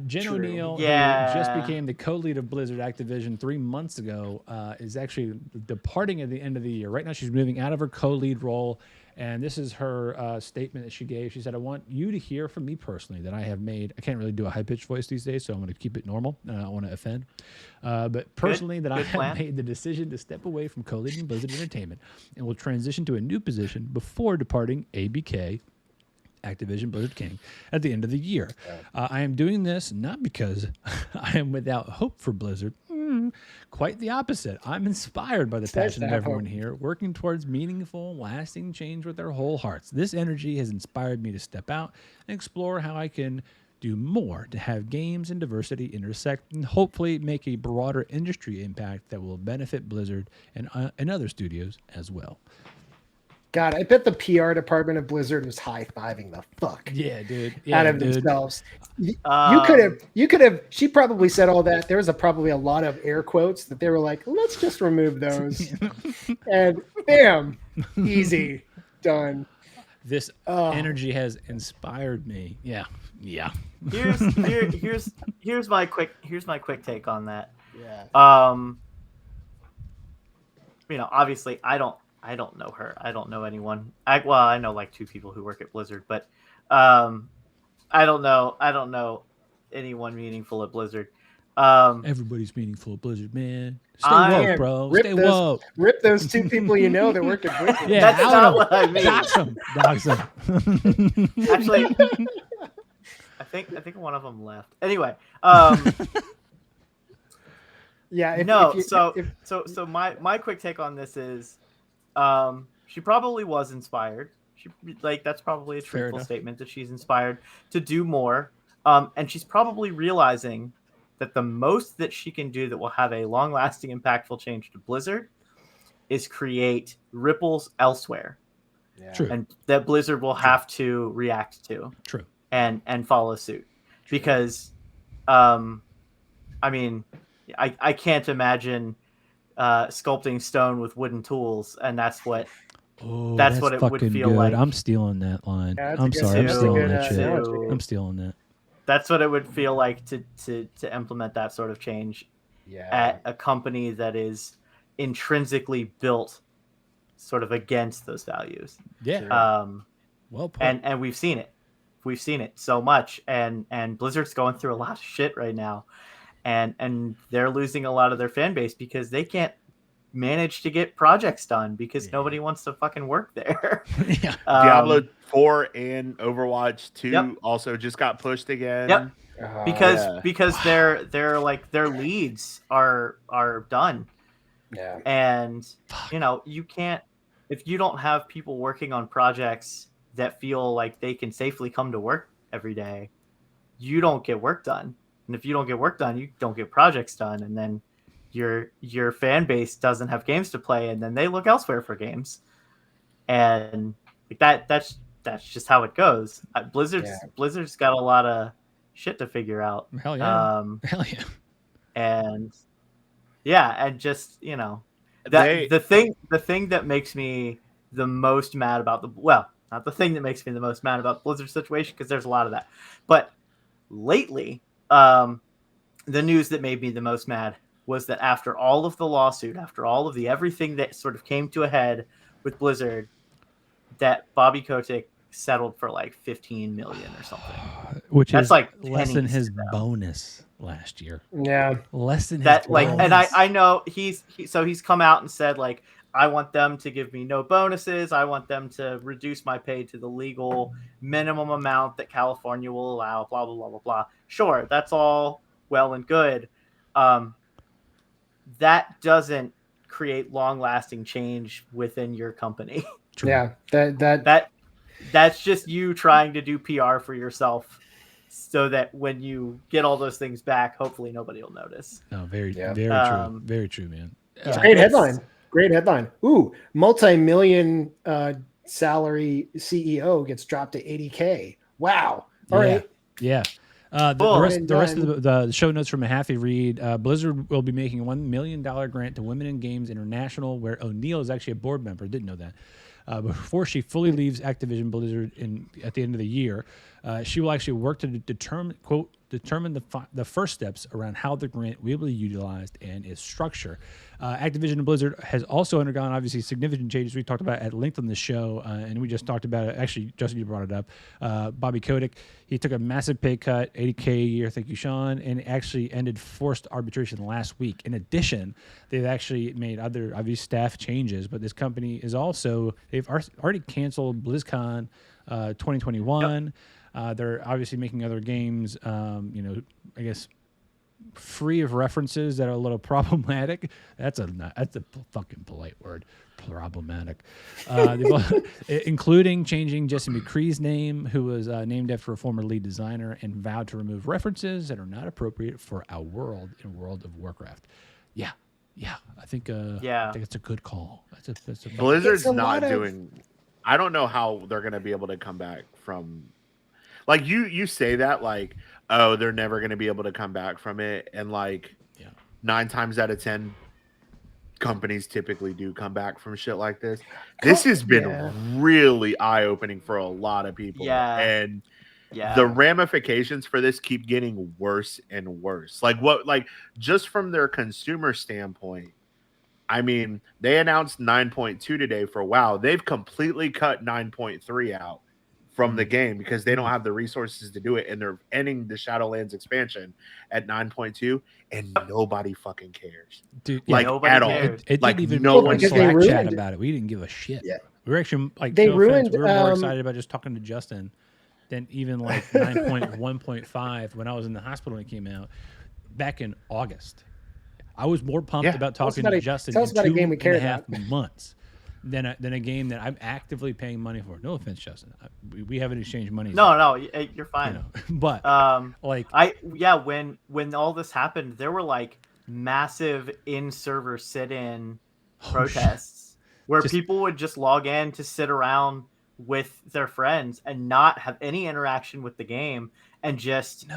Jen True. Oneal, Yeah. who just became the co-lead of Blizzard Activision 3 months ago, is actually departing at the end of the year. Right now, she's moving out of her co-lead role, and this is her statement that she gave. She said, "I want you to hear from me personally that I have made. I can't really do a high-pitched voice these days, so I'm going to keep it normal. I don't want to offend. But personally, that I Good have plan. made the decision to step away from co-leading Blizzard Entertainment and will transition to a new position before departing ABK." Activision Blizzard King at the end of the year. I am doing this not because I am without hope for Blizzard. Quite the opposite. I'm inspired by the It's nice passion to of have everyone hope. here, working towards meaningful, lasting change with their whole hearts. This energy has inspired me to step out and explore how I can do more to have games and diversity intersect and hopefully make a broader industry impact that will benefit Blizzard and other studios as well. God, I bet the PR department of Blizzard was high-fiving the fuck Yeah, dude. out Yeah, of dude. themselves. You Um, could have. She probably said all that. There was probably a lot of air quotes that they were like, "Let's just remove those," and bam, easy, done. This Oh. energy has inspired me. Yeah. Here's my quick take on that. Yeah. Obviously I don't know her. I don't know anyone. I know like 2 people who work at Blizzard, but I don't know anyone meaningful at Blizzard. Everybody's meaningful at Blizzard, man. Stay I- woke, bro. Rip Stay those- woke. Rip those 2 people you know that work at Blizzard. Yeah, That's out not 'em. what I mean. Dox them. Dox them. Actually, I think one of them left. Anyway, Yeah. so my quick take on this is, she probably was inspired. That's probably a Fair truthful enough. statement that she's inspired to do more. And she's probably realizing that the most that she can do that will have a long-lasting, impactful change to Blizzard is create ripples elsewhere, True. and that Blizzard will have to react to True. and follow suit. Because, I can't imagine sculpting stone with wooden tools, and that's what Oh, That's what it would fucking feel good. like. I'm stealing that line. Yeah, that's a I'm good- sorry. I'm that's a stealing good, that shit. analogy. I'm stealing that. That's what it would feel like to implement that sort of change Yeah. at a company that is intrinsically built sort of against those values. Yeah. Well put. And we've seen it so much, and Blizzard's going through a lot of shit right now, and they're losing a lot of their fan base because they can't manage to get projects done because nobody wants to fucking work there. yeah. Diablo 4 and Overwatch 2 Yep. also just got pushed again. Yep. Yeah. because their like their leads are done, Yeah. and you can't, if you don't have people working on projects that feel like they can safely come to work every day, you don't get work done. And if you don't get work done, you don't get projects done, and then your fan base doesn't have games to play, and then they look elsewhere for games. And like that's just how it goes. Blizzard's got a lot of shit to figure out. Hell yeah. Um, Hell yeah. and Yeah, and just the thing that makes me the most mad about not the thing that makes me the most mad about the Blizzard situation, because there's a lot of that, but lately, the news that made me the most mad was that after all of the lawsuit, after all of the everything that sort of came to a head with Blizzard, that Bobby Kotick settled for like 15 million or something, which that's is like less than pennies his to them. bonus last year. Yeah, Less than That his like, bonus. and I know he's come out and said, like, I want them to give me no bonuses. I want them to reduce my pay to the legal minimum amount that California will allow. Blah blah blah blah blah. Sure, that's all well and good. That doesn't create long-lasting change within your company. True. yeah. That's just you trying to do PR for yourself, so that when you get all those things back, hopefully nobody will notice. No, very Yeah. true. Very true, man. Yeah. Great headline. Great headline. Ooh, multi-million salary CEO gets dropped to 80K. Wow. All right. Yeah. The rest of the show notes from Mahaffey read, Blizzard will be making $1 million grant to Women in Games International, where Oneal is actually a board member. Didn't know that. Before she fully leaves Activision Blizzard at the end of the year, she will actually work to determine the first steps around how the grant will be utilized and its structure. Activision Blizzard has also undergone, obviously, significant changes we talked about at length on the show, and we just talked about it. Actually, Justin, you brought it up. Bobby Kotick, he took a massive pay cut, $80K a year, thank you, Sean, and actually ended forced arbitration last week. In addition, they've actually made other, obvious staff changes, but this company is also, they've already canceled BlizzCon 2021. Yep. They're obviously making other games, I guess, free of references that are a little problematic. That's a fucking polite word. Problematic. Including changing Jesse McCree's name, who was named after a former lead designer, and vowed to remove references that are not appropriate for our world in World of Warcraft. Yeah. I think it's a good call. That's a Blizzard's not doing. I don't know how they're going to be able to come back from. Like you say that, like, oh, they're never going to be able to come back from it, and like 9 times out of 10 companies typically do come back from shit like this. This has been really eye-opening for a lot of people. And the ramifications for this keep getting worse and worse. Like just from their consumer standpoint, I mean, they announced 9.2 today for WoW. They've completely cut 9.3 out from the game because they don't have the resources to do it, and they're ending the Shadowlands expansion at 9.2, and nobody fucking cares. Dude, like at all. It like didn't even no one Slack chat about it. We didn't give a shit. Yeah. We were actually like, they no ruined. offense, we were more excited about just talking to Justin than even like 9.1.5 when I was in the hospital and it came out back in August. I was more pumped about talking to Justin in 2.5 months. Than a game that I'm actively paying money for. No offense, Justin. We haven't exchanged money. No, you're fine. But when all this happened, there were like massive in-server sit-in protests where people would just log in to sit around with their friends and not have any interaction with the game and just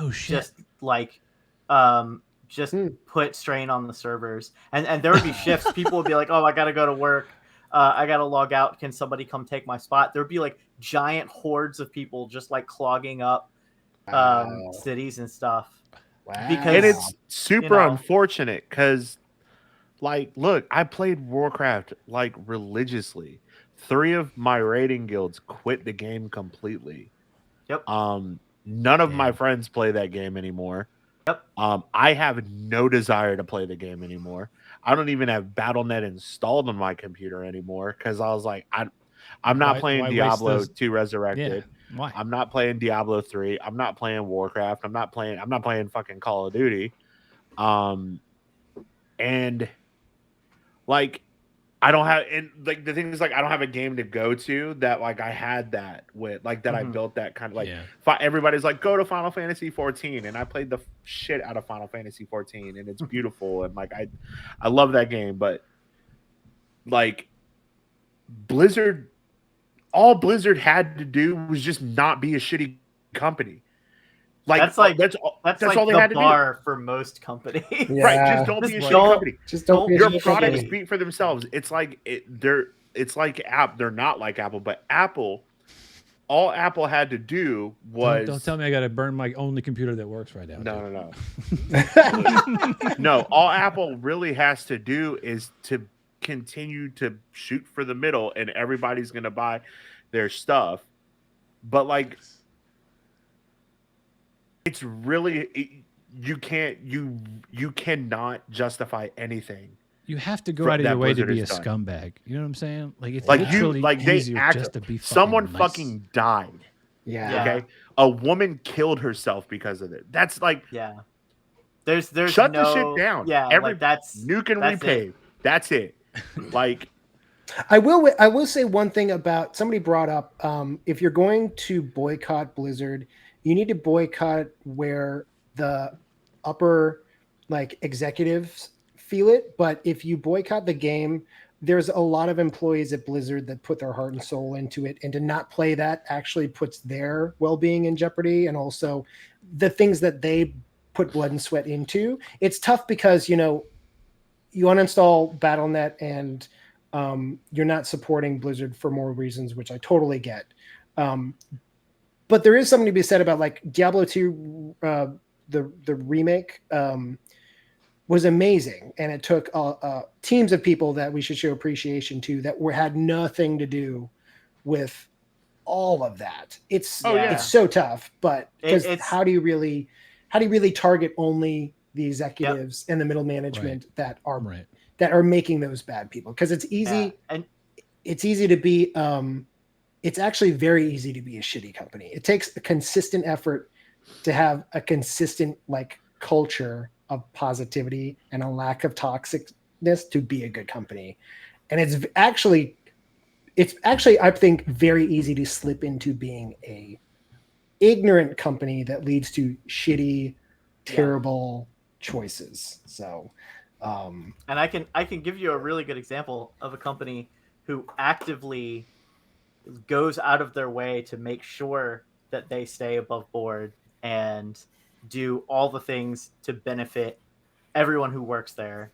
put strain on the servers. And there would be shifts. People would be like, "Oh, I got to go to work. I gotta log out. Can somebody come take my spot?" There'd be like giant hordes of people just like clogging up cities and stuff. Wow. And it's super unfortunate because, like, look, I played Warcraft like religiously. 3 of my raiding guilds quit the game completely. Yep. None of my friends play that game anymore. Yep. I have no desire to play the game anymore. I don't even have Battle.net installed on my computer anymore because I was like, I'm not playing Diablo 2 Resurrected. Yeah. Why? I'm not playing Diablo 3. I'm not playing Warcraft. I'm not playing fucking Call of Duty. And like I don't have, and like the thing is, like, I don't have a game to go to that like I had that with, like, that I built that kind of like everybody's like, go to Final Fantasy 14, and I played the shit out of Final Fantasy 14, and it's beautiful, and like I love that game, but like all Blizzard had to do was just not be a shitty company. Like That's like that's all like they the had to do. bar for most companies. Yeah. Right? Just don't be a Just shitty don't- company. Just don't be a Your shitty products company. speak for themselves. It's like it's like They're not like Apple, but Apple. All Apple had to do was Don't tell me I got to burn my only computer that works right now. no. No, all Apple really has to do is to continue to shoot for the middle, and everybody's going to buy their stuff. But like, it's really you cannot justify anything. You have to go out of your way to be a Blizzard has done. scumbag. You know what I'm saying? Like it's Like literally they easier act. just to be Someone nice. fucking died. Yeah. Okay, a woman killed herself because of it. That's like Yeah. There's shut no, the shit down. Yeah, Every like that's nuke and that's repave. it. That's it. Like I will say one thing about somebody brought up if you're going to boycott Blizzard, you need to boycott where the upper like executives feel it. But if you boycott the game, there's a lot of employees at Blizzard that put their heart and soul into it, and to not play that actually puts their well-being in jeopardy, and also the things that they put blood and sweat into. It's tough because you uninstall Battle.net and you're not supporting Blizzard for more reasons, which I totally get. But there is something to be said about like Diablo 2, the remake was amazing, and it took teams of people that we should show appreciation to that had nothing to do with all of that. It's so tough, but because how do you really target only the executives and the middle management that are making those bad people? Because it's easy and it's easy to be it's actually very easy to be a shitty company. It takes a consistent effort to have a consistent like culture of positivity and a lack of toxicness to be a good company. And it's actually I think very easy to slip into being a ignorant company that leads to shitty, terrible choices. So and I can give you a really good example of a company who actively goes out of their way to make sure that they stay above board and do all the things to benefit everyone who works there.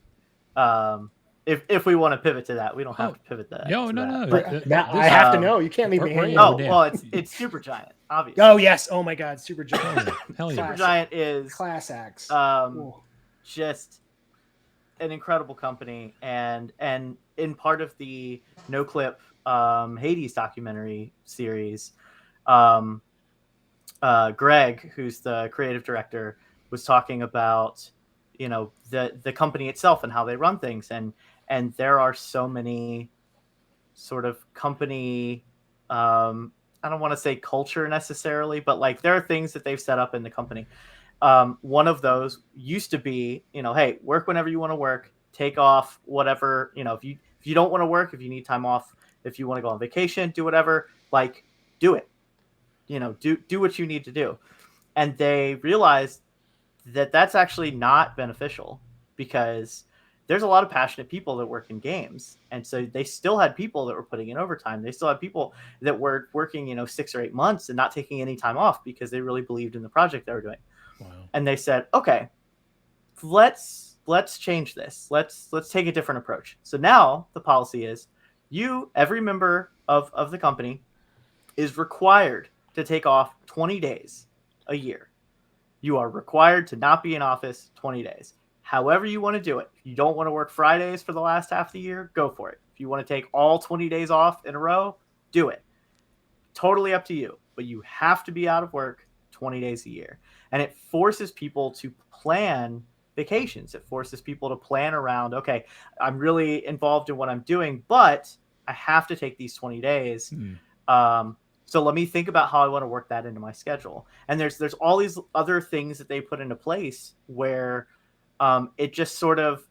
If we want to pivot to that, we don't have to pivot that. No. I have to know. You can't leave me hanging. Oh, well, it's Supergiant, obviously. Oh yes. Oh my God, Supergiant. Hell yeah. Supergiant is class acts. Just an incredible company, and in part of the No Clip Hades documentary series, Greg, who's the creative director, was talking about the company itself and how they run things, and there are so many sort of company I don't want to say culture necessarily, but like there are things that they've set up in the company. One of those used to be, hey, work whenever you want to work, take off whatever, if you don't want to work, if you need time off, if you want to go on vacation, do whatever, like do it, do what you need to do. And they realized that that's actually not beneficial, because there's a lot of passionate people that work in games. And so they still had people that were putting in overtime. They still had people that were working, 6 or 8 months and not taking any time off because they really believed in the project they were doing. Wow. And they said, okay, let's change this. Let's take a different approach. So now the policy is every member of the company is required to take off 20 days a year. You are required to not be in office 20 days. However you want to do it. If you don't want to work Fridays for the last half of the year, go for it. If you want to take all 20 days off in a row, do it. Totally up to you. But you have to be out of work 20 days a year. And it forces people to plan vacations. It forces people to plan around, okay, I'm really involved in what I'm doing, but I have to take these 20 days. So let me think about how I want to work that into my schedule. And there's all these other things that they put into place where it just sort of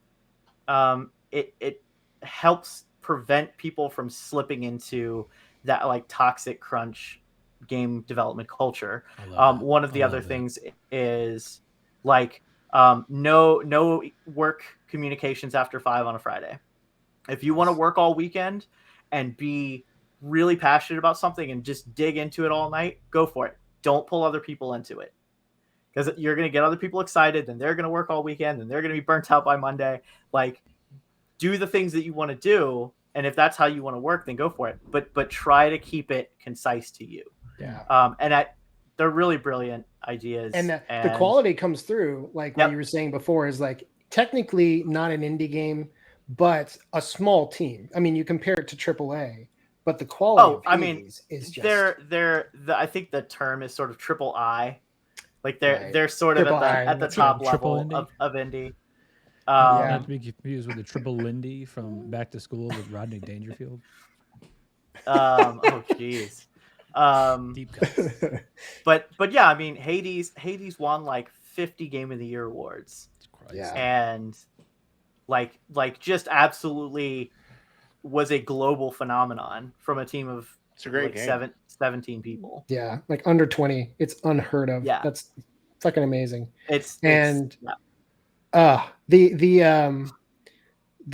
it helps prevent people from slipping into that like toxic crunch game development culture. One of the other things is like no work communications after 5 on a Friday. If you want to work all weekend and be really passionate about something and just dig into it all night, go for it. Don't pull other people into it. because you're going to get other people excited, and they're going to work all weekend, and they're going to be burnt out by Monday. Like, do the things that you want to do, and if that's how you want to work, then go for it. But try to keep it concise to you. Yeah. They're really brilliant ideas, and the quality comes through. Like what you were saying before is like technically not an indie game, but a small team. I mean, you compare it to AAA, but the quality of Hades is just I think the term is sort of triple I. Like they're sort of at the top level of indie. Not to be confused with the Triple Lindy from Back to School with Rodney Dangerfield. Oh jeez. Deep cuts. But yeah, I mean, Hades won like 50 Game of the Year awards. Yeah. And like just absolutely was a global phenomenon from a team of it's a great game. 17 people. Yeah, like under 20. It's unheard of. Yeah. That's fucking amazing. The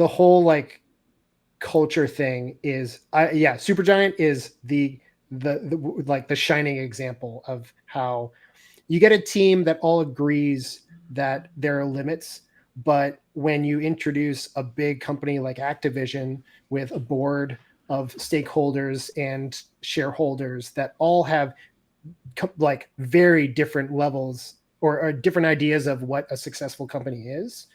whole like culture thing is Supergiant is the like the shining example of how you get a team that all agrees that there are limits, but when you introduce a big company like Activision with a board of stakeholders and shareholders that all have like very different levels or different ideas of what a successful company is,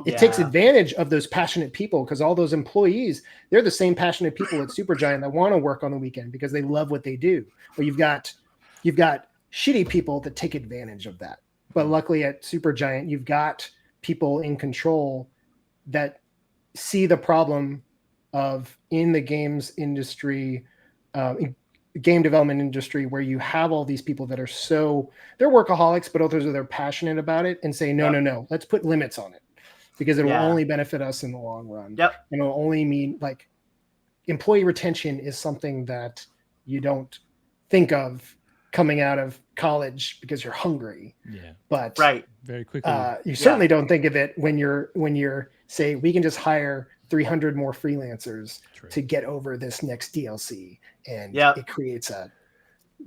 it takes advantage of those passionate people, because all those employees, they're the same passionate people at Supergiant that want to work on the weekend because they love what they do. But you've got shitty people that take advantage of that. But luckily at Supergiant, you've got people in control that see the problem of in the games industry, game development industry, where you have all these people that are they're workaholics, but others they're passionate about it and say, no, let's put limits on it, because it will only benefit us in the long run. Yep. And it'll only mean like employee retention is something that you don't think of coming out of college because you're hungry. Yeah. But very quickly. You certainly don't think of it when you're say we can just hire 300 more freelancers to get over this next DLC, and it creates a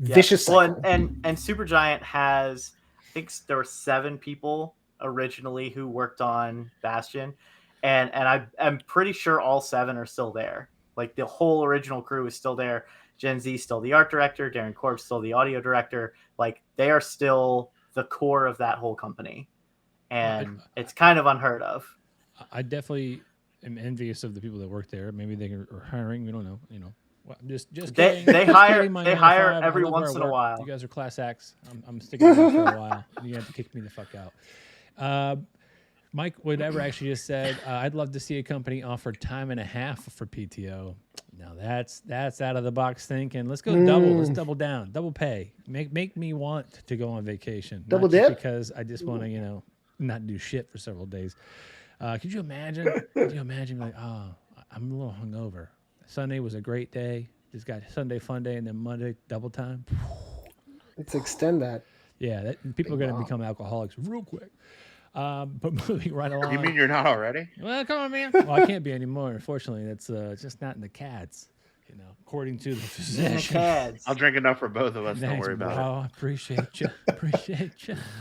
vicious cycle. Well, and Supergiant has, I think there were 7 people originally who worked on Bastion, and I'm pretty sure all 7 are still there. Like the whole original crew is still there. Gen Z still the art director, Darren Korb still the audio director. Like they are still the core of that whole company, and it's kind of unheard of. I definitely am envious of the people that work there. Maybe they are hiring. We don't know. Just kidding. They hire every once in a while. You guys are class acts. I'm sticking around for a while. You have to kick me the fuck out. Mike, whatever actually just said, I'd love to see a company offer time and a half for PTO. Now that's out of the box thinking. Let's go double. Let's double down. Double pay. Make me want to go on vacation. Double dip? Because I just want to, not do shit for several days. Could you imagine? Like, I'm a little hungover. Sunday was a great day. Just got Sunday fun day, and then Monday double time. Let's extend that. Yeah, people are going to become alcoholics real quick. But moving right along. You mean you're not already? Well, come on, man. Well, I can't be anymore. Unfortunately, that's just not in the CADs. According to the physician. I'll drink enough for both of us. Thanks, don't worry about it. I appreciate you.